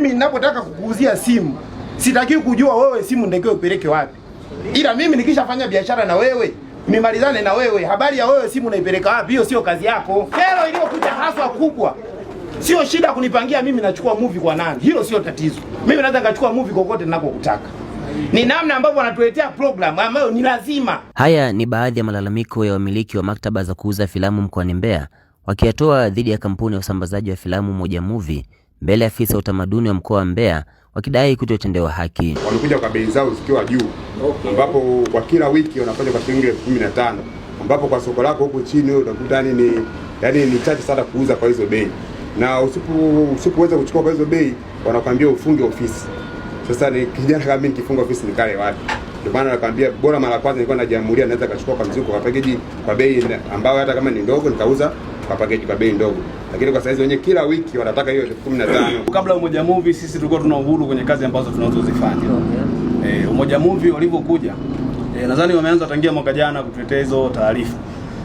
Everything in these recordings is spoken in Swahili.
mimi ninapotaka kukuuzia simu, sitaki kujua wewe simu ndio upeleke wapi. Ila mimi nikishafanya biashara na wewe, nimalizane na wewe, habari ya wewe simu naipeleka wapi, hiyo sio kazi yako. Kero iliyokuja haswa kubwa, sio shida kunipangia mimi nachukua movie kwa nani. Hilo sio tatizo. Mimi naweza nikachukua movie kokote ninakotaka. Ni namna ambavyo wanatuletea program ambayo ni lazima. Haya ni baadhi ya malalamiko ya wamiliki wa maktaba za kuuza filamu mkoani Mbeya, wakiyatoa dhidi ya kampuni ya usambazaji wa filamu Moja Movie mbele ya afisa utamaduni wa mkoa wa Mbeya, wakidai kutotendewa haki. Walikuja kwa bei zao zikiwa juu, ambapo kwa kila wiki wanafanya kwa shilingi 15,000, ambapo kwa soko lako huko chini utakuta ni chache sana kuuza kwa hizo bei. Na usipoweza kuchukua kwa hizo bei, wanakuambia ufunge ofisi. Sasa ni kijana kama mimi nikifunga ofisi nikale wapi? Ndio maana nakwambia bora mara kwanza nilikuwa najiamulia naweza kachukua kwa mzigo kwa package kwa bei ambayo hata kama ni ndogo nikauza kwa package kwa bei ndogo. Lakini kwa saizi wenyewe kila wiki wanataka hiyo 15,000. Kabla Umoja Movie sisi tulikuwa tuna uhuru kwenye kazi ambazo tunazozifanya. Umoja Movie walivyokuja, nadhani wameanza tangia mwaka jana kutuletea hizo taarifa.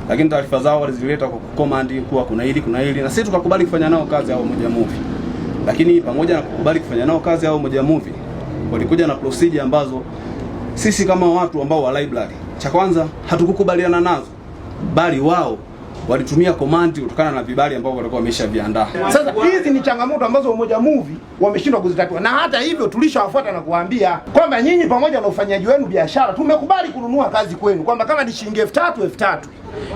Lakini taarifa zao walizileta kwa command kuwa kuna hili na sisi tukakubali kufanya nao kazi hao Umoja Movie. Lakini pamoja na kukubali kufanya nao kazi hao Umoja Movie, walikuja na procedure ambazo sisi kama watu ambao wa library, cha kwanza hatukukubaliana nazo, bali wao walitumia command kutokana na vibali ambao walikuwa wameshaviandaa. Sasa hizi ni changamoto ambazo Umoja Movie wameshindwa kuzitatua, na hata hivyo tulishawafuata na kuambia kwamba nyinyi pamoja na ufanyaji wenu biashara tumekubali kununua kazi kwenu, kwamba kama ni shilingi 3,000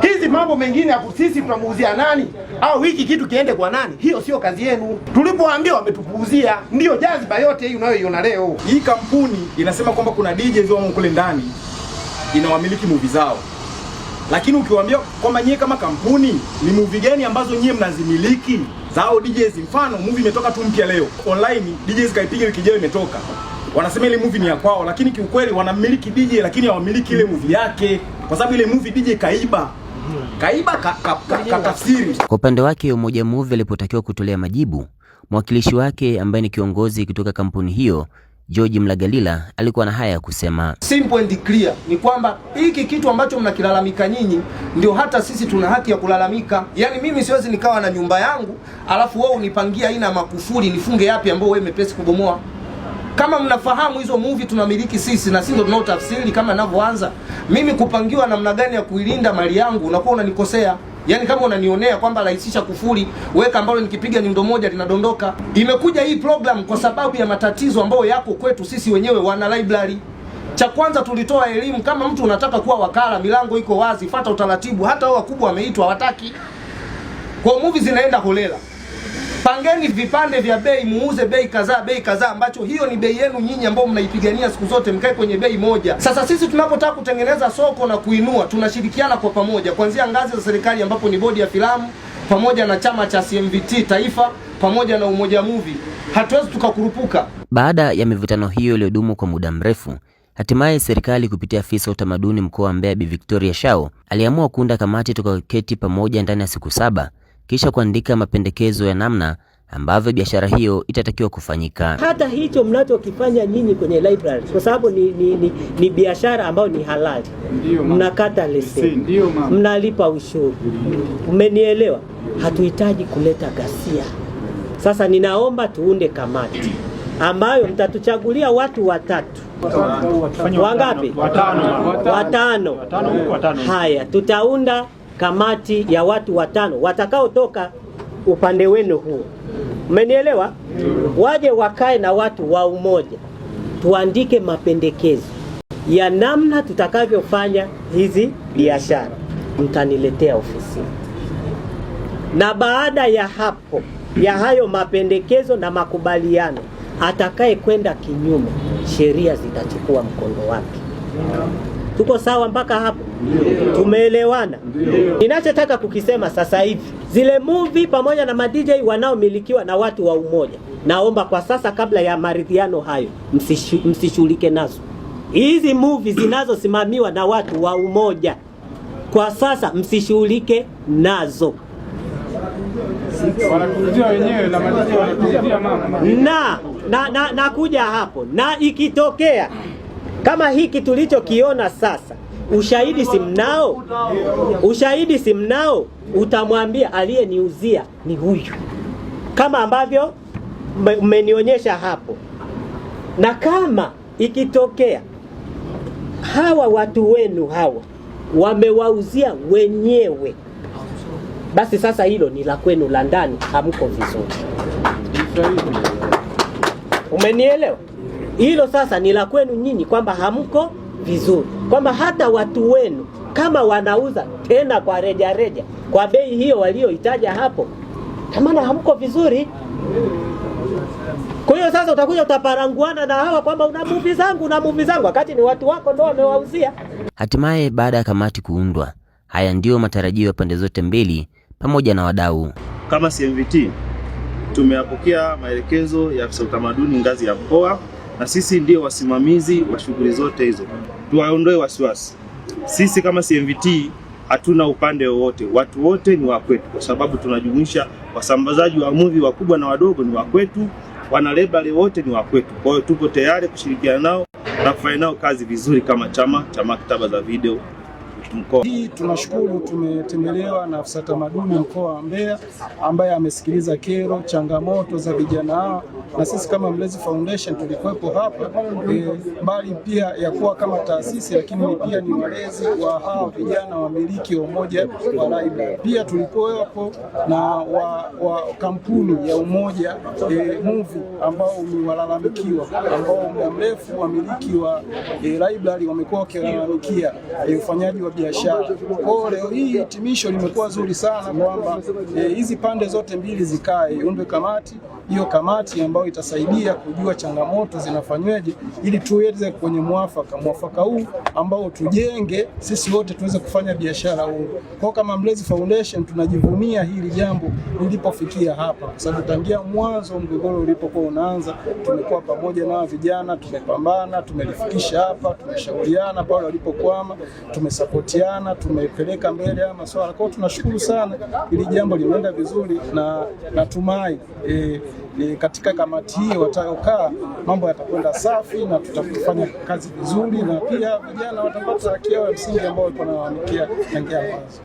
hizi mambo mengine hapo sisi tunamuuzia nani au hiki kitu kiende kwa nani, hiyo sio kazi yenu. Tulipoambia wametupuuzia, ndio jaziba yote hii unayoiona leo. Hii kampuni inasema kwamba kuna DJs wao kule ndani inawamiliki movie zao. Lakini ukiwaambia kwamba nyie kama kampuni ni movie gani ambazo nyie mnazimiliki zao DJs, mfano movie imetoka tu mpya leo online, DJs kaipiga wiki ijayo imetoka, wanasema ile movie ni ya kwao, lakini kiukweli wanamiliki DJ lakini hawamiliki ile movie yake, kwa sababu ile movie DJ kaiba tafsiri. Kwa upande wake Umoja Movie alipotakiwa kutolea majibu, mwakilishi wake ambaye ni kiongozi kutoka kampuni hiyo George Mlagalila alikuwa na haya ya kusema. Simple and clear ni kwamba hiki kitu ambacho mnakilalamika nyinyi ndio hata sisi tuna haki ya kulalamika. Yaani mimi siwezi nikawa na nyumba yangu alafu wewe unipangia aina makufuri nifunge yapi ambao wewe mepesi kubomoa. Kama mnafahamu hizo movie tunamiliki sisi na sisi ndio tunaotafsiri kama ninavyoanza. Mimi kupangiwa namna gani ya kuilinda mali yangu unakuwa unanikosea. Yaani kama unanionea kwamba rahisisha kufuri, weka ambalo nikipiga nyundo moja linadondoka. Imekuja hii program kwa sababu ya matatizo ambayo yako kwetu sisi wenyewe wana library. Cha kwanza tulitoa elimu, kama mtu unataka kuwa wakala, milango iko wazi, fuata utaratibu. Hata wao wakubwa wameitwa hawataki. Kwa movie zinaenda holela. Pangeni vipande vya bei, muuze bei kadhaa ambacho hiyo ni bei yenu nyinyi ambao mnaipigania siku zote, mkae kwenye bei moja. Sasa sisi tunapotaka kutengeneza soko na kuinua, tunashirikiana kwa pamoja kuanzia ngazi za serikali ambapo ni bodi ya filamu pamoja na chama cha CMVT taifa pamoja na Umoja Movie. Hatuwezi tukakurupuka. Baada ya mivutano hiyo iliyodumu kwa muda mrefu, hatimaye serikali kupitia afisa utamaduni mkoa wa Mbeya Bi Victoria Shao aliamua kuunda kamati tukaketi pamoja ndani ya siku 7 kisha kuandika mapendekezo ya namna ambavyo biashara hiyo itatakiwa kufanyika. Hata hicho mnachokifanya nyinyi kwenye library, kwa sababu ni biashara ambayo ni halali. Mnakata leseni, mnalipa ushuru. Umenielewa? Hatuhitaji kuleta ghasia. Sasa ninaomba tuunde kamati ambayo mtatuchagulia watu 3. Wangapi? 5. Haya, tutaunda kamati ya watu 5 watakaotoka upande wenu huo. Umenielewa? Waje wakae na watu wa umoja. Tuandike mapendekezo ya namna tutakavyofanya hizi biashara. Mtaniletea ofisi. Na baada ya hapo, ya hayo mapendekezo na makubaliano, atakaye kwenda kinyume, sheria zitachukua mkondo wake. Tuko sawa mpaka hapo? Tumeelewana? Ninachotaka kukisema sasa hivi, zile movie pamoja na ma-DJ wanaomilikiwa na watu wa umoja, naomba kwa sasa kabla ya maridhiano hayo msishughulike nazo. Hizi movie zinazosimamiwa na watu wa umoja, kwa sasa msishughulike nazo. Wanatuzia wenyewe na ma-DJ wanatuzia mama. Na kuja hapo, na ikitokea kama hiki tulichokiona sasa, ushahidi simnao, utamwambia aliyeniuzia ni huyu. Kama ambavyo mmenionyesha hapo, na kama ikitokea hawa watu wenu hawa wamewauzia wenyewe, basi sasa hilo ni la kwenu la ndani, hamko vizuri. Umenielewa? Hilo sasa ni la kwenu nyinyi, kwamba hamko vizuri, kwamba hata watu wenu kama wanauza tena kwa reja reja kwa bei hiyo walioitaja hapo, kama hamko vizuri. Kwa hiyo sasa utakuja utaparanguana na hawa kwamba una movie zangu wakati ni watu wako ndio wamewauzia. Hatimaye baada ya kamati kuundwa, haya ndio matarajio ya pande zote mbili pamoja na wadau. Kama CMVT tumeyapokea maelekezo ya afisa utamaduni ngazi ya mkoa, na sisi ndio wasimamizi wa shughuli zote hizo. Tuwaondoe wasiwasi. Sisi kama CMVT hatuna upande wowote, watu wote ni wa kwetu, kwa sababu tunajumuisha wasambazaji wa movie wakubwa na wadogo ni wa kwetu, wana label wote ni wa kwetu. Kwa hiyo tupo tayari kushirikiana nao na kufanya nao kazi vizuri kama chama cha maktaba za video mkoa. Hii tunashukuru, tumetembelewa na afisa tamaduni mkoa wa Mbeya ambaye amesikiliza kero, changamoto za vijana hao, na sisi kama Mlezi Foundation tulikuwepo hapa, mbali pia ya kuwa kama taasisi, lakini pia ni walezi wa hao vijana wamiliki wa umoja wa library. Pia tulikuwepo na wa kampuni ya Umoja Movie ambao ni walalamikiwa, ambao muda mrefu wamiliki wa library wamekuwa wakilalamikia ufanyaji wa biashara. Kwa leo hii hitimisho limekuwa zuri sana kwamba hizi pande zote mbili zikae, iundwe kamati. Hiyo kamati ambayo itasaidia kujua changamoto zinafanyweje ili tuweze kwenye mwafaka huu ambao tujenge sisi wote tuweze kufanya biashara huru. Kwa kama Mlezi Foundation tunajivunia hili jambo lilipofikia hapa, kwa sababu tangia mwanzo mgogoro ulipokuwa unaanza tumekuwa pamoja na vijana, tumepambana, tumelifikisha hapa, tumeshauriana pale walipokwama, tumesapotiana, tumepeleka mbele ya masuala. Kwa tunashukuru sana, hili jambo limeenda vizuri, na natumai katika kamati hii watayokaa mambo yatakwenda safi na tutafanya kazi vizuri, na pia vijana watapata haki yao ya msingi ambao walikuwa wanalalamikia tangia mwanzo.